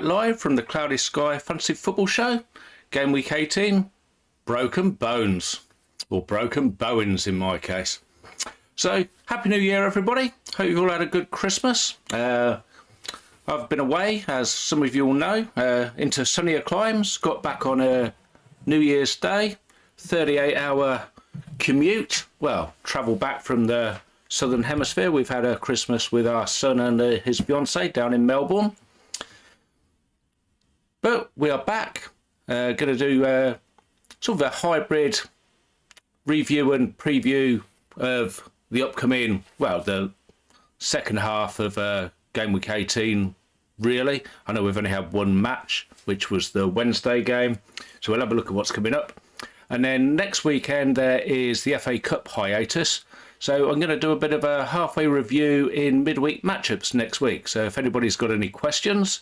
Live from the Cloudy Sky Fantasy Football Show, Game Week 18, Broken Bones, or Broken Bowens in my case. So, Happy New Year everybody, hope you all had a good Christmas. I've been away, as some of you all know, into sunnier climes, got back on a New Year's Day, 38-hour commute, well, travel back from the Southern Hemisphere. We've had a Christmas with our son and his fiancée down in Melbourne. But we are back, going to do sort of a hybrid review and preview of the upcoming, well, the second half of Game Week 18, really. I know we've only had one match, which was the Wednesday game, so we'll have a look at what's coming up. And then next weekend there is the FA Cup hiatus, so I'm going to do a bit of a halfway review in midweek matchups next week. So if anybody's got any questions,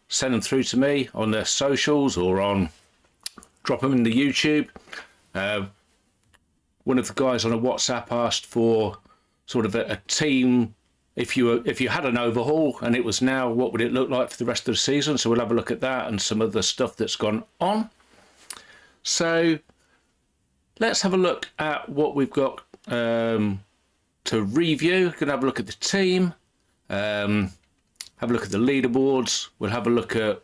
send them through to me on the socials or drop them in the YouTube. One of the guys on a WhatsApp asked for sort of a team. If you had an overhaul and it was now, what would it look like for the rest of the season? So we'll have a look at that and some other stuff that's gone on. So let's have a look at what we've got to review. We're going to have a look at the team. Have a look at the leaderboards. We'll have a look at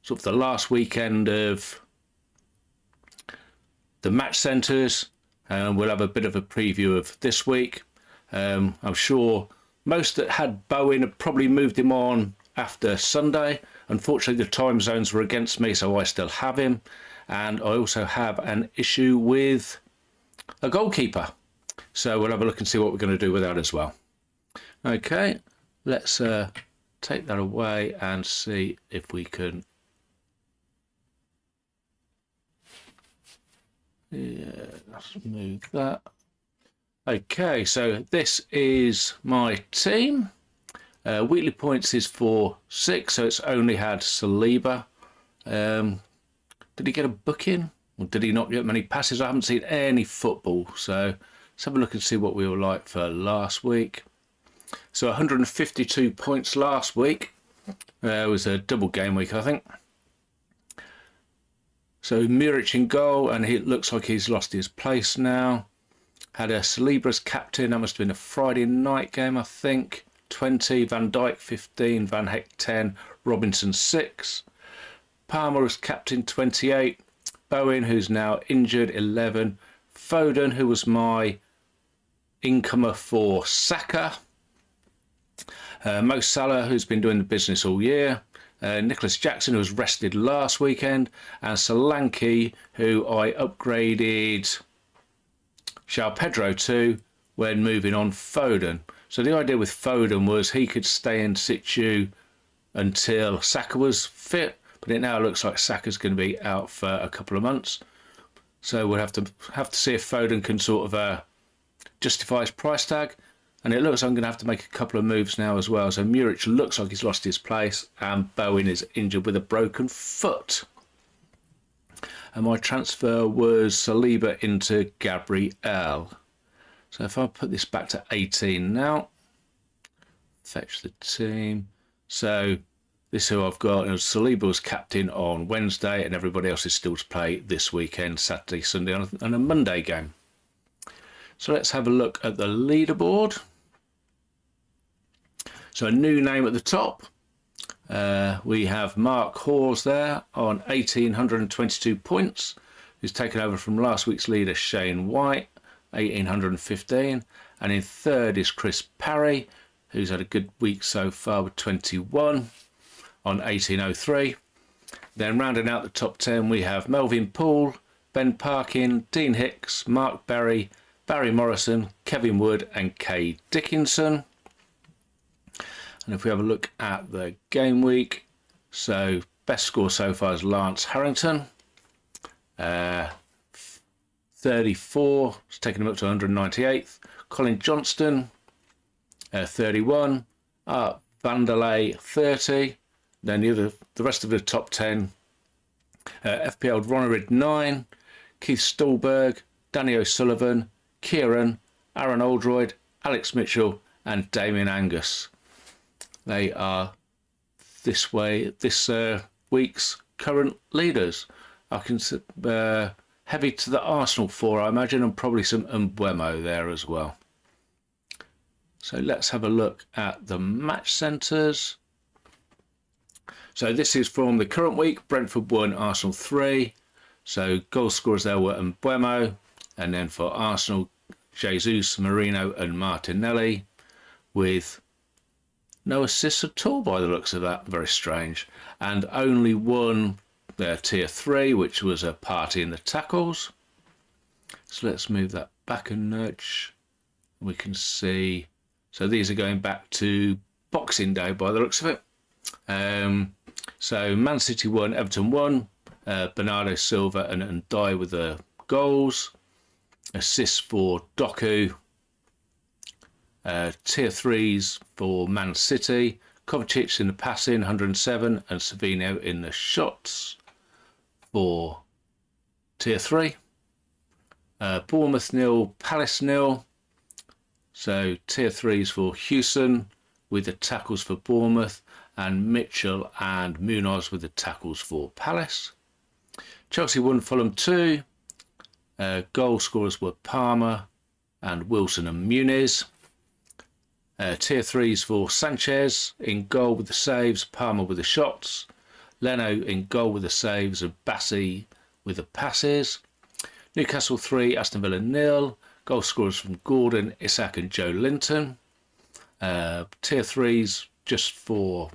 sort of the last weekend of the match centres, and we'll have a bit of a preview of this week. I'm sure most that had Bowen have probably moved him on after Sunday. Unfortunately, the time zones were against me, so I still have him. And I also have an issue with a goalkeeper. So we'll have a look and see what we're going to do with that as well. Okay, let's take that away and see if we can. Yeah, let's move that. Okay, so this is my team. Weekly points is for 6, so it's only had Saliba. Did he get a booking? Or did he not get many passes? I haven't seen any football, so let's have a look and see what we were like for last week. So 152 points last week. It was a double game week, I think. So Muric in goal, and it looks like he's lost his place now. Had a Saliba as captain. That must have been a Friday night game, I think. 20, Van Dijk 15, Van Heck 10, Robinson 6. Palmer as captain 28. Bowen, who's now injured, 11. Foden, who was my incomer for Saka. Mo Salah, who's been doing the business all year. Nicholas Jackson, who was rested last weekend. And Solanke, who I upgraded João Pedro to when moving on Foden. So the idea with Foden was he could stay in situ until Saka was fit. But it now looks like Saka's going to be out for a couple of months. So we'll have to see if Foden can sort of justify his price tag. And it looks like I'm going to have to make a couple of moves now as well. So Muric looks like he's lost his place, and Bowen is injured with a broken foot. And my transfer was Saliba into Gabriel. So if I put this back to 18 now, fetch the team. So this is who I've got. And Saliba was captain on Wednesday, and everybody else is still to play this weekend, Saturday, Sunday, and a Monday game. So let's have a look at the leaderboard. So a new name at the top. We have Mark Hawes there on 1,822 points, who's taken over from last week's leader Shane White, 1,815. And in third is Chris Parry, who's had a good week so far with 21 on 1,803. Then rounding out the top 10, we have Melvin Poole, Ben Parkin, Dean Hicks, Mark Berry, Barry Morrison, Kevin Wood and Kay Dickinson. And if we have a look at the game week, so best score so far is Lance Harrington. 34, it's taken him up to 198th. Colin Johnston, 31. Art Vanderlei, 30. Then the rest of the top 10, FPL Ronerid 9, Keith Stolberg, Danny O'Sullivan, Kieran, Aaron Oldroyd, Alex Mitchell and Damien Angus. They are this week's current leaders. I can heavy to the Arsenal 4, I imagine, and probably some Mbeumo there as well. So let's have a look at the match centres. So this is from the current week. Brentford 1, Arsenal 3. So goal scorers there were Mbeumo, and then for Arsenal, Jesus, Marino and Martinelli, with no assists at all by the looks of that. Very strange. And only one tier 3, which was a party in the tackles. So let's move that back a notch. We can see, so these are going back to Boxing Day by the looks of it. So Man City 1, Everton 1, Bernardo Silva and Ndiaye with the goals. Assists for Doku. Tier 3s for Man City. Kovacic in the passing, 107, and Savinho in the shots for tier 3. Bournemouth 0, Palace 0. So tier 3s for Hewson with the tackles for Bournemouth, and Mitchell and Munoz with the tackles for Palace. Chelsea 1, Fulham 2. Goal scorers were Palmer and Wilson and Muniz. Tier 3s for Sanchez in goal with the saves, Palmer with the shots, Leno in goal with the saves, and Bassi with the passes. Newcastle 3, Aston Villa 0. Goal scorers from Gordon, Isak and Joe Linton. Tier 3s just for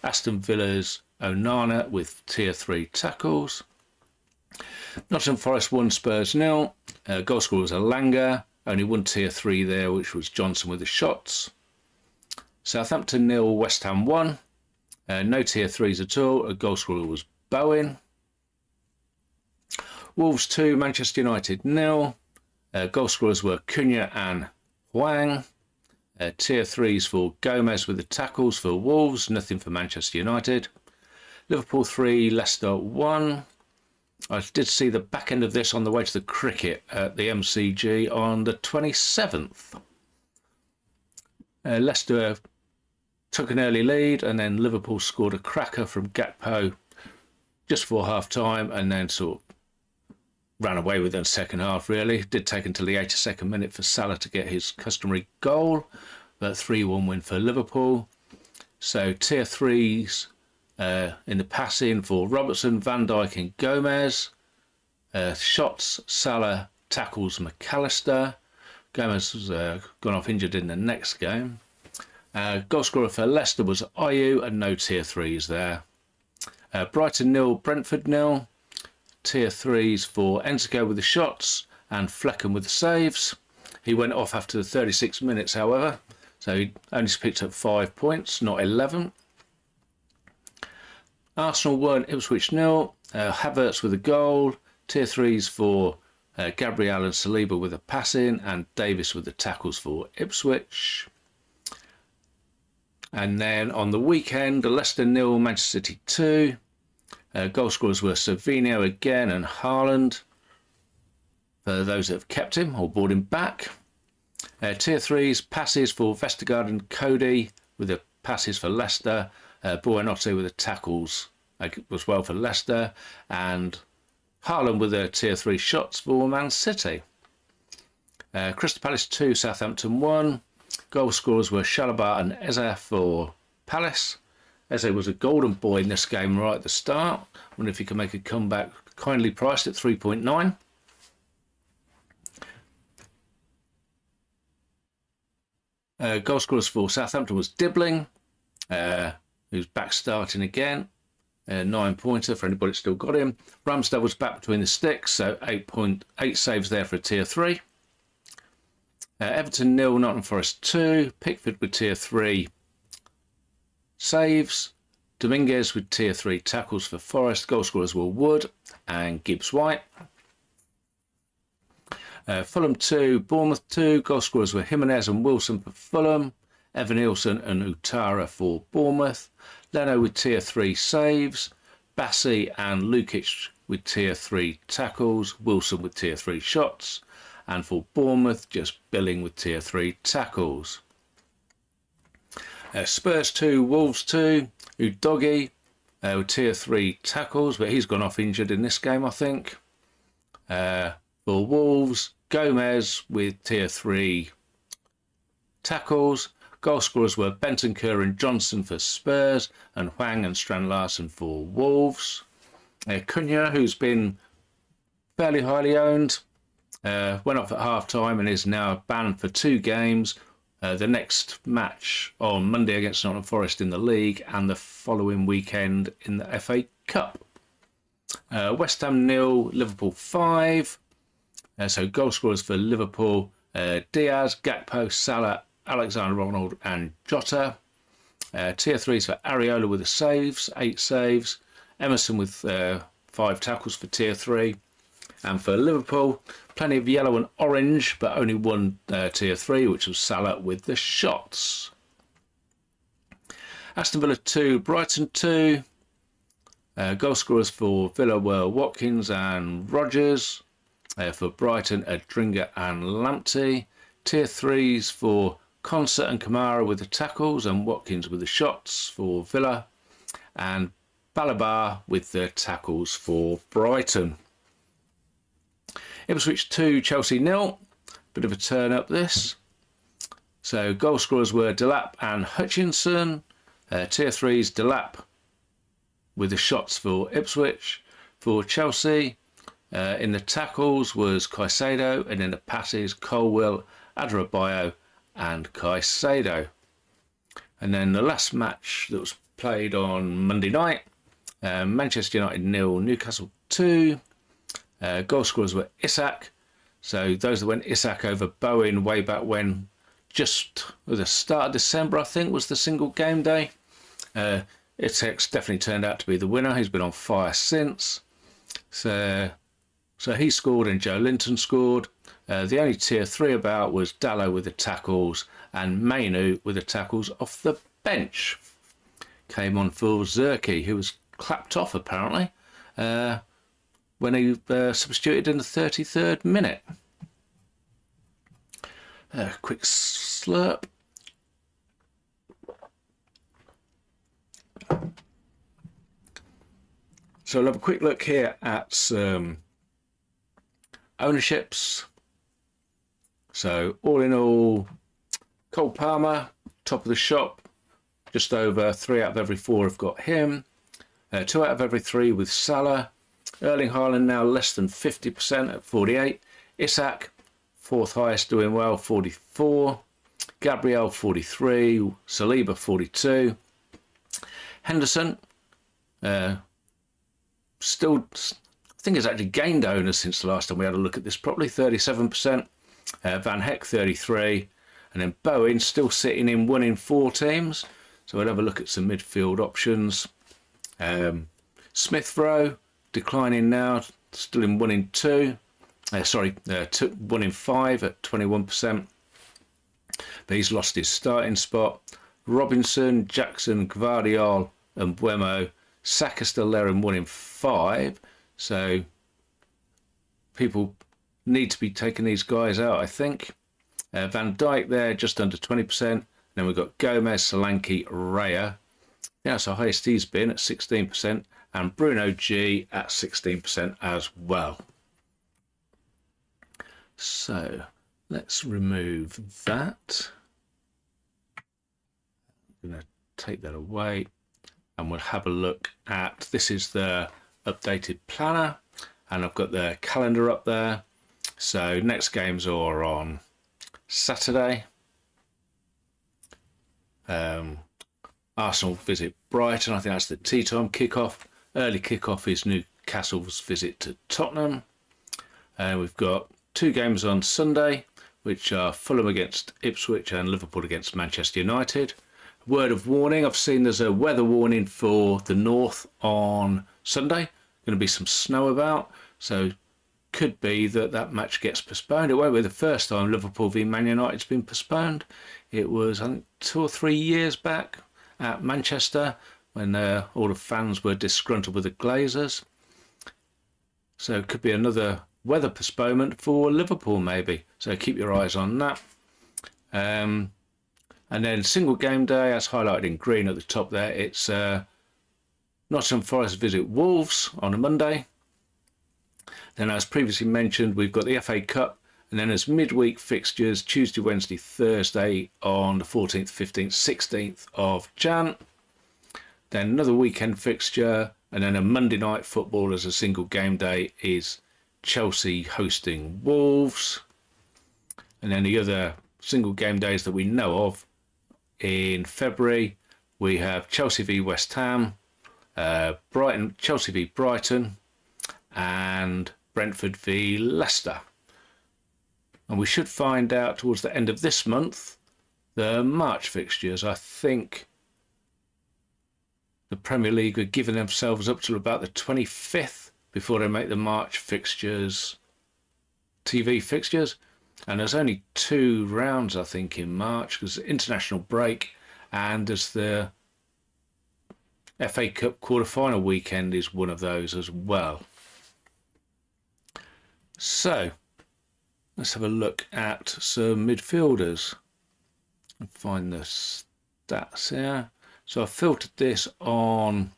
Aston Villa's Onana with tier 3 tackles. Nottingham Forest 1, Spurs 0. Goal scorers Elanga, only one tier 3 there, which was Johnson with the shots. Southampton 0, West Ham 1. No tier 3s at all. A goal scorer was Bowen. Wolves 2, Manchester United 0. Goal scorers were Cunha and Hwang. Tier 3s for Gomez with the tackles for Wolves. Nothing for Manchester United. Liverpool 3, Leicester 1. I did see the back end of this on the way to the cricket at the MCG on the 27th. Leicester took an early lead, and then Liverpool scored a cracker from Gakpo just before half time, and then sort of ran away with it in the second half, really. Did take until the 82nd minute for Salah to get his customary goal, but 3-1 win for Liverpool. So tier 3s in the passing for Robertson, Van Dijk and Gomez. Shots, Salah, tackles McAllister. Gomez was gone off injured in the next game. Goal scorer for Leicester was Ayew, and no tier 3s there. Brighton 0, Brentford 0. Tier 3s for Enzico with the shots and Flecken with the saves. He went off after the 36 minutes, however, so he only picked up 5 points, not 11. Arsenal 1, Ipswich 0. Havertz with a goal. Tier 3s for Gabriel and Saliba with the passing, and Davis with the tackles for Ipswich. And then on the weekend, Leicester 0, Manchester City 2. Goal scorers were Savinho again and Haaland, for those that have kept him or brought him back. Tier 3s, passes for Vestergaard and Cody with the passes for Leicester. Buonanotte with the tackles as well for Leicester, and Haaland with the tier 3 shots for Man City. Crystal Palace 2, Southampton 1. Goal scorers were Chalobah and Eze for Palace. Eze was a golden boy in this game right at the start. I wonder if he can make a comeback, kindly priced at 3.9. Goal scorers for Southampton was Dibbling, who's back starting again. 9-pointer for anybody that's still got him. Ramsdale was back between the sticks, so 8 saves there for a tier 3. Everton 0, Nottingham Forest 2. Pickford with tier 3 saves. Dominguez with tier 3 tackles for Forest. Goal scorers were Wood and Gibbs-White. Fulham 2, Bournemouth 2. Goal scorers were Jimenez and Wilson for Fulham. Evan Nielsen and Utara for Bournemouth. Leno with tier 3 saves. Bassi and Lukic with tier 3 tackles. Wilson with tier 3 shots. And for Bournemouth, just Billing with tier 3 tackles. Spurs 2, Wolves 2. Udogi with tier 3 tackles, but he's gone off injured in this game, I think. For Wolves, Gomez with tier 3 tackles. Goal scorers were Bentancur and Johnson for Spurs, and Hwang and Strand Larsen for Wolves. Cunha, who's been fairly highly owned, went off at half-time and is now banned for 2 games. The next match on Monday against Nottingham Forest in the league, and the following weekend in the FA Cup. West Ham 0, Liverpool 5. So goal scorers for Liverpool, Diaz, Gakpo, Salah, Alexander-Arnold and Jota. Tier 3s for Areola with the saves, 8 saves. Emerson with 5 tackles for tier 3. And for Liverpool, plenty of yellow and orange, but only one tier 3, which was Salah with the shots. Aston Villa 2, Brighton 2. Goal scorers for Villa were Watkins and Rogers. For Brighton, Adringa and Lamptey. Tier 3s for Concert and Kamara with the tackles, and Watkins with the shots for Villa. And Balabar with the tackles for Brighton. Ipswich 2, Chelsea 0. Bit of a turn up this. So goal scorers were Delap and Hutchinson. Tier 3s, Delap with the shots for Ipswich. For Chelsea, in the tackles was Caicedo, and in the passes, Colwill, Adebayo and Caicedo. And then the last match that was played on Monday night, Manchester United 0, Newcastle 2. Goal scorers were Isak. So those that went Isak over Bowen way back when, just at the start of December, I think, was the single game day. Isak's definitely turned out to be the winner. He's been on fire since. So he scored and Joe Linton scored. The only tier 3 about was Dallo with the tackles and Mainu with the tackles off the bench. Came on for Zerke, who was clapped off apparently when he substituted in the 33rd minute. Quick slurp. So I'll have a quick look here at some ownerships. So all in all, Cole Palmer, top of the shop, just over 3 out of every 4 have got him. 2 out of every 3 with Salah. Erling Haaland now less than 50% at 48. Isak, 4th highest, doing well, 44. Gabriel, 43. Saliba, 42. Henderson, still, I think has actually gained owners since the last time we had a look at this properly, 37%. Van Heck, 33. And then Bowen still sitting in 1 in 4 teams. So we'll have a look at some midfield options. Smith Rowe, declining now, still in 1 in 2. 1 in 5 at 21%. But he's lost his starting spot. Robinson, Jackson, Gvardiol and Buemo. Saka still there in 1 in 5. So people need to be taking these guys out, I think. Van Dijk there, just under 20%. Then we've got Gomez, Solanke, Raya. That's the highest he's been at 16%. And Bruno G at 16% as well. So let's remove that. I'm going to take that away. And we'll have a look at, this is the updated planner. And I've got the calendar up there. So next games are on Saturday. Arsenal visit Brighton. I think that's the tea time kickoff. Early kickoff is Newcastle's visit to Tottenham. We've got 2 games on Sunday, which are Fulham against Ipswich and Liverpool against Manchester United. Word of warning, I've seen there's a weather warning for the north on Sunday. Going to be some snow about, so could be that match gets postponed. It won't be the first time Liverpool v Man United's been postponed. It was, I think, 2 or 3 years back at Manchester when all the fans were disgruntled with the Glazers. So it could be another weather postponement for Liverpool maybe. So keep your eyes on that. And then single game day, as highlighted in green at the top there, it's Nottingham Forest visit Wolves on a Monday. Then, as previously mentioned, we've got the FA Cup, and then as midweek fixtures, Tuesday, Wednesday, Thursday on the 14th, 15th, 16th of Jan. Then another weekend fixture, and then a Monday night football as a single game day is Chelsea hosting Wolves. And then the other single game days that we know of in February, we have Chelsea v West Ham, Chelsea v Brighton, and Brentford v Leicester. And we should find out towards the end of this month the March fixtures. I think the Premier League are giving themselves up till about the 25th before they make the March fixtures, TV fixtures. And there's only 2 rounds, I think, in March, because international break, and as the FA Cup quarter-final weekend is one of those as well. So, let's have a look at some midfielders and find the stats here. So I filtered this on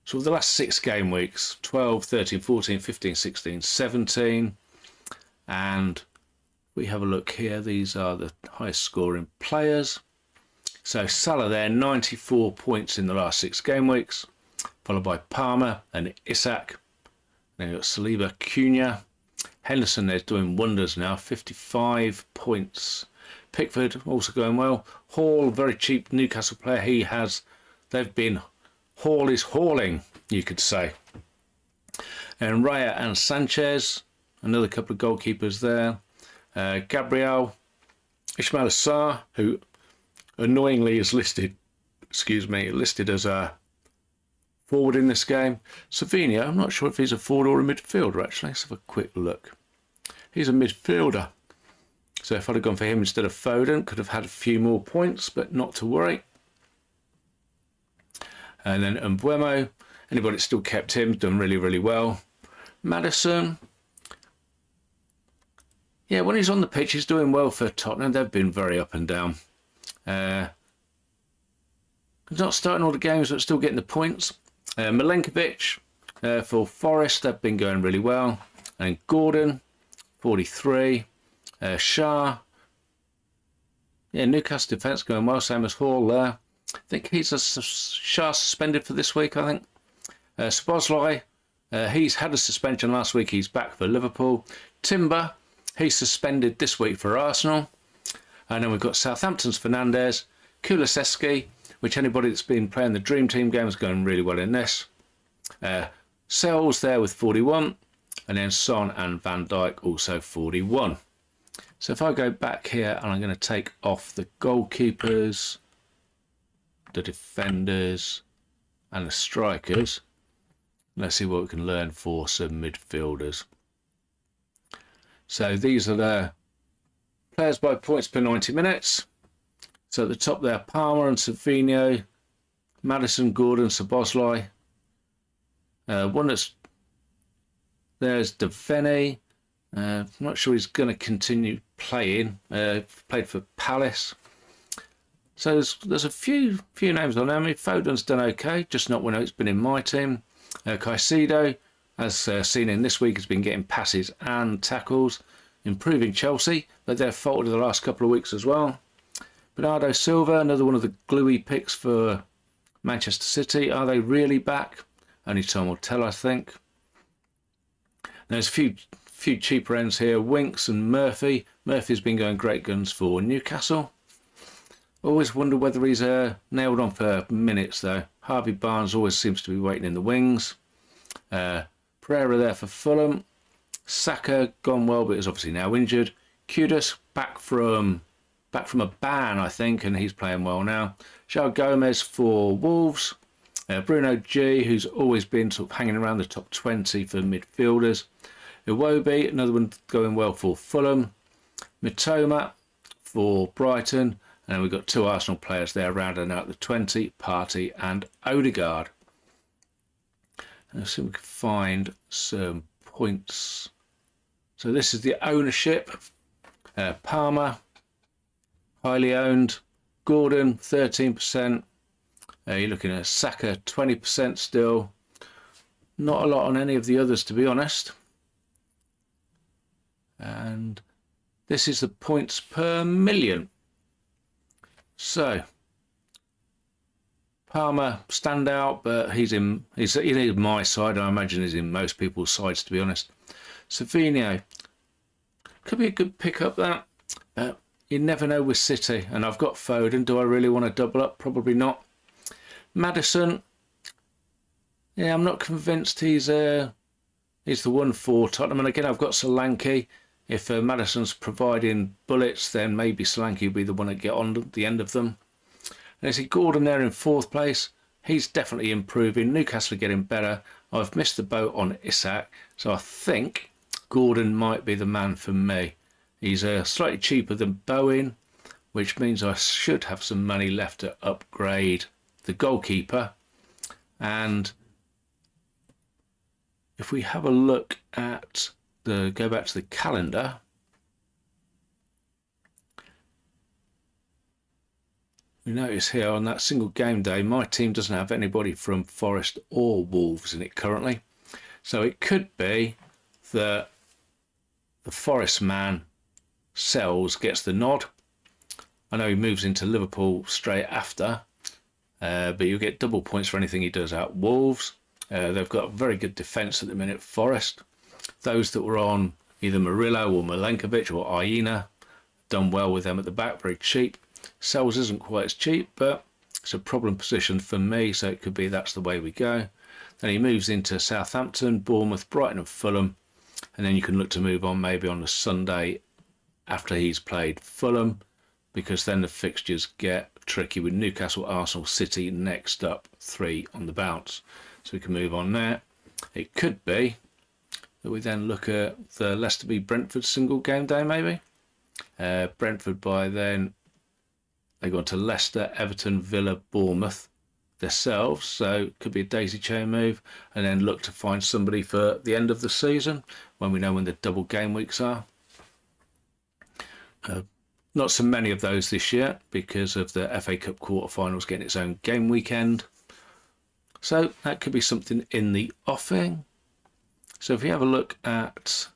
sort of the last 6 game weeks, 12, 13, 14, 15, 16, 17. And we have a look here. These are the highest scoring players. So Salah there, 94 points in the last 6 game weeks, followed by Palmer and Isak. Then you've got Saliba, Cunha. Henderson there's doing wonders now, 55 points. Pickford also going well. Hall, very cheap Newcastle player. Hall is hauling, you could say. And Raya and Sanchez, another couple of goalkeepers there. Gabriel, Ismail Assar, who annoyingly is listed as a forward in this game. Savinho, I'm not sure if he's a forward or a midfielder actually. Let's have a quick look. He's a midfielder. So if I'd have gone for him instead of Foden, could have had a few more points, but not to worry. And then Mbuemo, anybody that's still kept him, done really, really well. Maddison, yeah, when he's on the pitch, he's doing well for Tottenham. They've been very up and down. He's not starting all the games, but still getting the points. Milenkovic for Forest, they've been going really well. And Gordon, 43. Shah, yeah, Newcastle defence going well, same as Hall there. I think he's Shah suspended for this week, I think. Szoboszlai, he's had a suspension last week, he's back for Liverpool. Timber, he's suspended this week for Arsenal. And then we've got Southampton's Fernandes, Kulusevski, which anybody that's been playing the Dream Team game is going really well in this. Sells there with 41, and then Son and Van Dijk also 41. So if I go back here and I'm going to take off the goalkeepers, the defenders and the strikers, let's see what we can learn for some midfielders. So these are the players by points per 90 minutes. So at the top there, Palmer and Savinho, Maddison, Gordon, Szoboszlai. One that's there's Devaney. I'm not sure he's going to continue playing. Played for Palace. So there's a few names on there. I mean, Foden's done okay, just not when it's been in my team. Caicedo, as seen in this week, has been getting passes and tackles, improving Chelsea, but they've faltered the last couple of weeks as well. Bernardo Silva, another one of the gluey picks for Manchester City. Are they really back? Only time will tell, I think. There's a few cheaper ends here. Winks and Murphy. Murphy's been going great guns for Newcastle. Always wonder whether he's nailed on for minutes though. Harvey Barnes always seems to be waiting in the wings. Pereira there for Fulham. Saka gone well, but is obviously now injured. Kudus back from a ban, I think, and he's playing well now. João Gomez for Wolves. Bruno G, who's always been sort of hanging around the top 20 for midfielders. Iwobi, another one going well for Fulham. Mitoma for Brighton. And we've got 2 Arsenal players there rounding out the 20, Partey and Odegaard. And let's see if we can find some points. So this is the ownership. Palmer, highly owned. Gordon 13%. You're looking at Saka 20% still. Not a lot on any of the others, to be honest. And this is the points per million. So Palmer stand out, but he's in my side. I imagine he's in most people's sides, to be honest. Savinho could be a good pickup, that. You never know with City, and I've got Foden. Do I really want to double up? Probably not. Maddison, yeah, I'm not convinced he's the one for Tottenham. And again, I've got Solanke. If Maddison's providing bullets, then maybe Solanke will be the one to get on the end of them. And I see Gordon there in 4th place. He's definitely improving. Newcastle are getting better. I've missed the boat on Isak, so I think Gordon might be the man for me. He's slightly cheaper than Bowen, which means I should have some money left to upgrade the goalkeeper. And if we have a look at go back to the calendar, we notice here on that single game day, my team doesn't have anybody from Forest or Wolves in it currently. So it could be that the Forest man sells, gets the nod. I know he moves into Liverpool straight after, but you'll get double points for anything he does at Wolves. They've got a very good defence at the minute, Forest. Those that were on either Murillo or Milenkovic or Aina, done well with them at the back, very cheap. Sells isn't quite as cheap, but it's a problem position for me, so it could be that's the way we go. Then he moves into Southampton, Bournemouth, Brighton and Fulham, and then you can look to move on maybe on the Sunday after he's played Fulham, because then the fixtures get tricky with Newcastle, Arsenal, City next up, 3 on the bounce. So we can move on there. It could be that we then look at the Leicester v Brentford single game day maybe. Brentford by then, they go on to Leicester, Everton, Villa, Bournemouth themselves, so it could be a daisy chain move, and then look to find somebody for the end of the season when we know when the double game weeks are. Not so many of those this year because of the FA Cup quarterfinals getting its own game weekend. So that could be something in the offing. So if we have a look at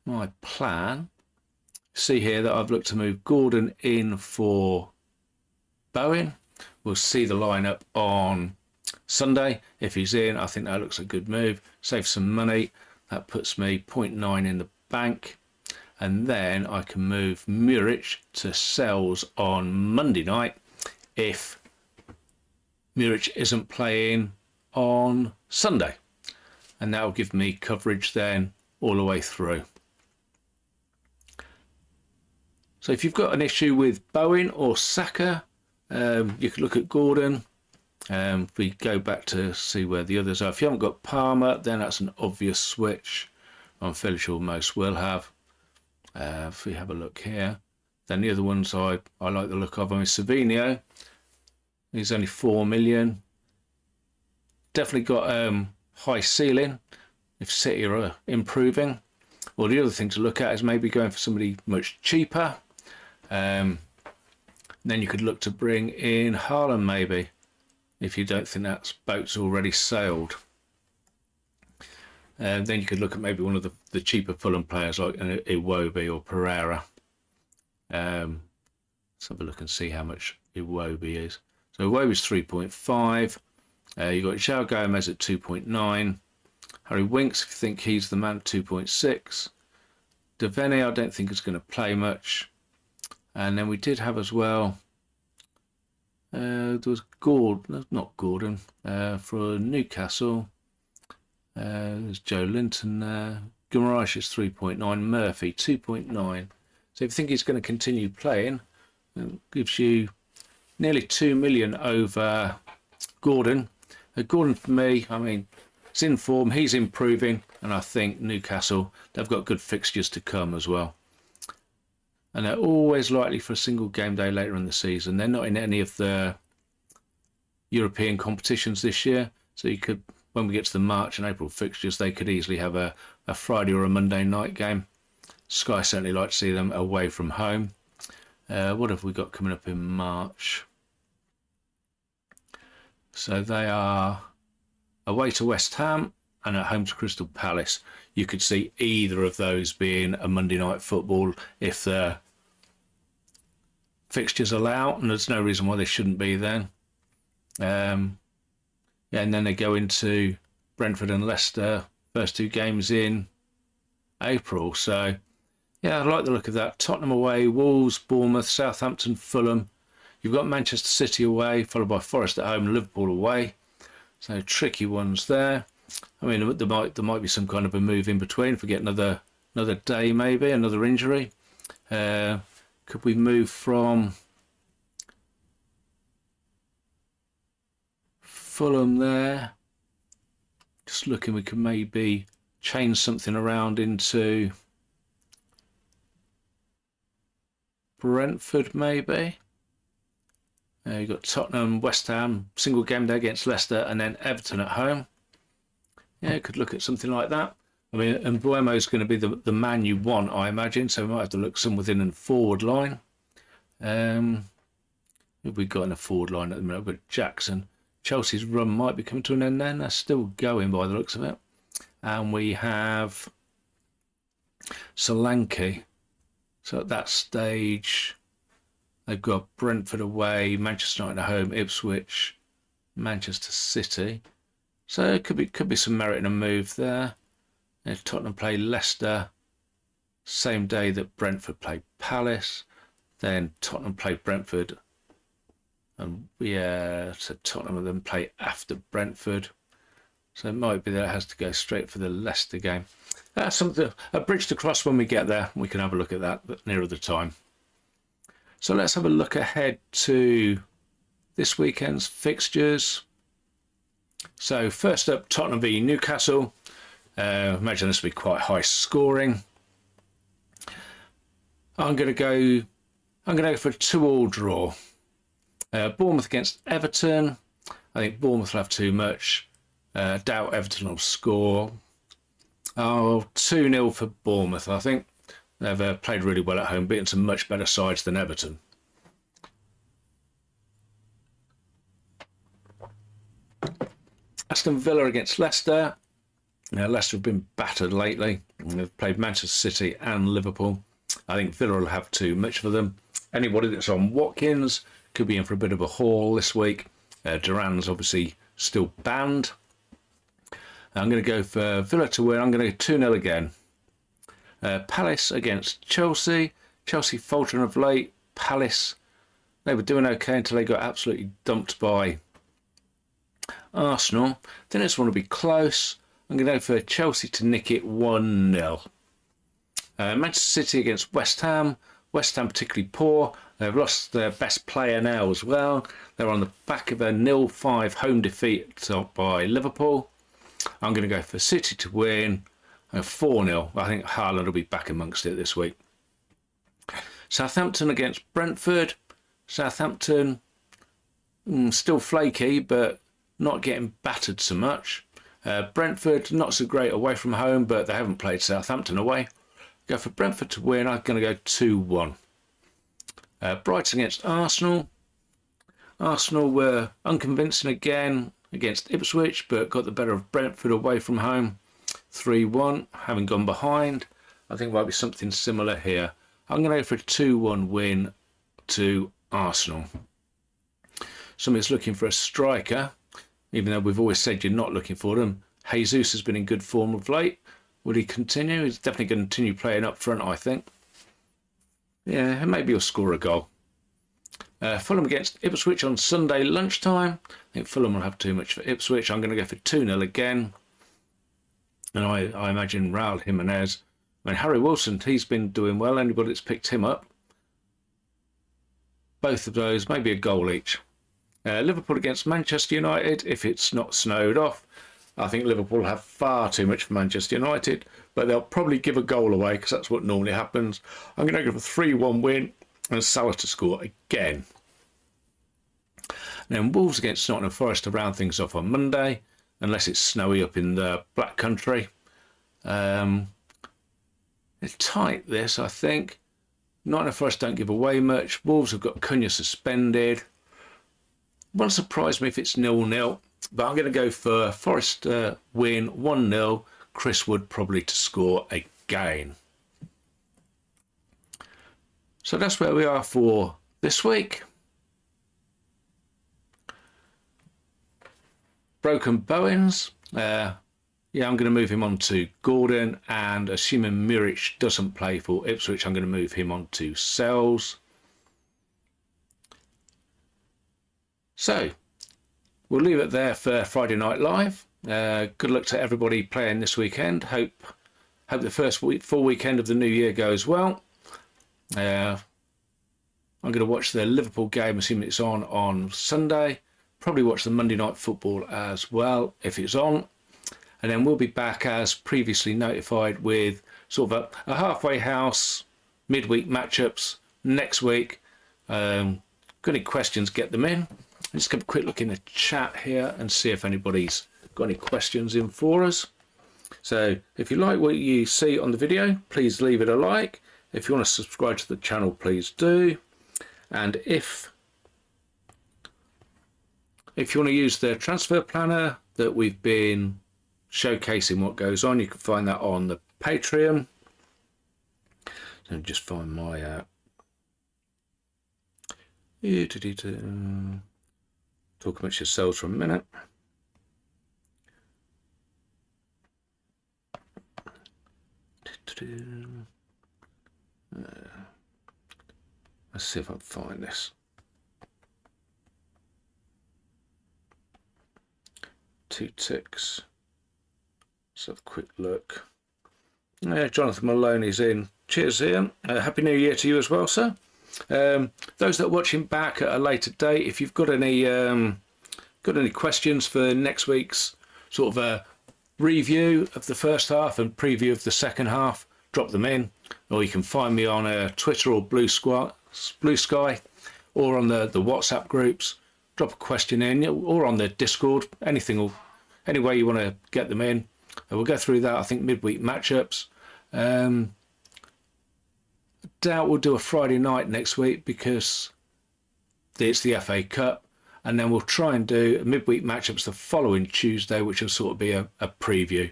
my plan, see here that I've looked to move Gordon in for Bowen. We'll see the lineup on Sunday. If he's in, I think that looks a good move. Save some money. That puts me 0.9 in the bank. And then I can move Muric to sells on Monday night if Muric isn't playing on Sunday. And that will give me coverage then all the way through. So if you've got an issue with Bowen or Saka, you could look at Gordon. If we go back to see where the others are. If you haven't got Palmer, then that's an obvious switch. I'm fairly sure most will have. If we have a look here, then the other ones I like the look of. I mean, Savinho, he's only 4 million. Definitely got high ceiling if City are improving. Well, the other thing to look at is maybe going for somebody much cheaper. Then you could look to bring in Haaland maybe, if you don't think that boat's already sailed. Then you could look at maybe one of the cheaper Fulham players like Iwobi or Pereira. Let's have a look and see how much Iwobi is. So Iwobi's 3.5. You've got João Gomez at 2.9. Harry Winks, if you think he's the man, 2.6. Devaney, I don't think is going to play much. And then we did have as well, there was Gordon, not Gordon, for Newcastle. There's Joe Linton there. Guimaraes is 3.9. Murphy, 2.9. So if you think he's going to continue playing, it gives you nearly 2 million over Gordon. Gordon for me, I mean, it's in form, he's improving, and I think Newcastle, they've got good fixtures to come as well. And they're always likely for a single game day later in the season. They're not in any of the European competitions this year, so you could, when we get to the March and April fixtures, they could easily have a Friday or a Monday night game. Sky certainly like to see them away from home. What have we got coming up in March? So they are away to West Ham and at home to Crystal Palace. You could see either of those being a Monday night football if the fixtures allow, and there's no reason why they shouldn't be then. Yeah, and then they go into Brentford and Leicester, first 2 games in April. So yeah, I like the look of that. Tottenham away, Wolves, Bournemouth, Southampton, Fulham. You've got Manchester City away, followed by Forest at home, Liverpool away. So tricky ones there. I mean, there might be some kind of a move in between if we get another day, maybe another injury. Could we move from Fulham there? Just looking, we could maybe change something around into Brentford, maybe. You've got Tottenham, West Ham, single game day against Leicester, and then Everton at home. Yeah, could look at something like that. I mean, and Buemo's going to be the man you want, I imagine, so we might have to look some within a forward line. Who have we got in a forward line at the minute? We've got Jackson. Chelsea's run might be coming to an end then. They're still going by the looks of it. And we have Solanke. So at that stage, they've got Brentford away, Manchester United at home, Ipswich, Manchester City. So it could be some merit in a move there. If Tottenham play Leicester, same day that Brentford play Palace, then Tottenham play Brentford, and yeah, so Tottenham will then play after Brentford. So it might be that it has to go straight for the Leicester game. That's something, a bridge to cross when we get there. We can have a look at that nearer the time. So let's have a look ahead to this weekend's fixtures. So first up, Tottenham v Newcastle. Imagine this will be quite high scoring. I'm going to go for a 2-2 draw. Bournemouth against Everton. I think Bournemouth will have too much. Doubt Everton will score. 2-0 for Bournemouth, I think. They've played really well at home, beaten some much better sides than Everton. Aston Villa against Leicester. Now, Leicester have been battered lately. They've played Manchester City and Liverpool. I think Villa will have too much for them. Anybody that's on Watkins could be in for a bit of a haul this week. Duran's obviously still banned. I'm going to go for Villa to win. I'm going to go 2-0 again. Palace against Chelsea. Chelsea faltering of late. Palace, they were doing okay until they got absolutely dumped by Arsenal. Then this one will be close. I'm going to go for Chelsea to nick it 1-0. Manchester City against West Ham. West Ham particularly poor. They've lost their best player now as well. They're on the back of a 0-5 home defeat by Liverpool. I'm going to go for City to win 4-0. I think Haaland will be back amongst it this week. Southampton against Brentford. Southampton still flaky, but not getting battered so much. Brentford, not so great away from home, but they haven't played Southampton away. Go for Brentford to win. I'm going to go 2-1. Brighton against Arsenal. Arsenal were unconvincing again against Ipswich, but got the better of Brentford away from home. 3-1, having gone behind. I think it might be something similar here. I'm going to go for a 2-1 win to Arsenal. Somebody's looking for a striker, even though we've always said you're not looking for them. Jesus has been in good form of late. Will he continue? He's definitely going to continue playing up front, I think. Yeah, and maybe he'll score a goal. Fulham against Ipswich on Sunday lunchtime. I think Fulham will have too much for Ipswich. I'm going to go for 2-0 again. And I imagine Raul Jimenez. I mean, Harry Wilson, he's been doing well. Anybody that's picked him up. Both of those, maybe a goal each. Liverpool against Manchester United, if it's not snowed off. I think Liverpool have far too much for Manchester United, but they'll probably give a goal away because that's what normally happens. I'm going to go for a 3-1 win and Salah to score again. Then Wolves against Nottingham Forest to round things off on Monday, unless it's snowy up in the Black Country. It's tight, this, I think. Nottingham Forest don't give away much. Wolves have got Cunha suspended. Won't surprise me if it's 0-0, but I'm going to go for Forest win 1-0. Chris Wood probably to score again. So that's where we are for this week. Broken Bowens. Yeah, I'm going to move him on to Gordon, and assuming Muric doesn't play for Ipswich, I'm going to move him on to Sells. So we'll leave it there for Friday Night Live. Good luck to everybody playing this weekend. Hope the first full weekend of the new year goes well. I'm going to watch the Liverpool game, assuming it's on Sunday. Probably watch the Monday Night Football as well if it's on. And then we'll be back as previously notified with sort of a halfway house midweek matchups next week. Got any questions, get them in. Let's have a quick look in the chat here and see if anybody's got any questions in for us. So if you like what you see on the video, please leave it a like. If you want to subscribe to the channel, please do. And if you want to use the transfer planner that we've been showcasing what goes on, you can find that on the Patreon. So just find my talk about yourselves for a minute. Let's see if I can find this. 2 ticks. Let's have a quick look. Jonathan Maloney's in. Cheers, Ian. Happy New Year to you as well, sir. Those that are watching back at a later date, if you've got any questions for next week's sort of a review of the first half and preview of the second half, drop them in, or you can find me on Twitter or Blue Sky, or on the WhatsApp groups. Drop a question in, or on the Discord. Any way you want to get them in. We'll go through that. I think midweek matchups. I doubt we'll do a Friday night next week because it's the FA Cup, and then we'll try and do midweek matchups the following Tuesday, which will sort of be a preview.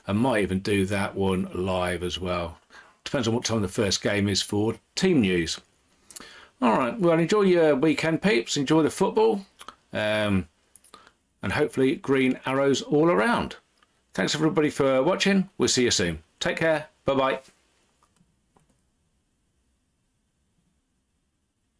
I might even do that one live as well. Depends on what time the first game is for team news. All right, well, enjoy your weekend, peeps. Enjoy the football, and hopefully green arrows all around. Thanks everybody for watching. We'll see you soon. Take care. Bye-bye.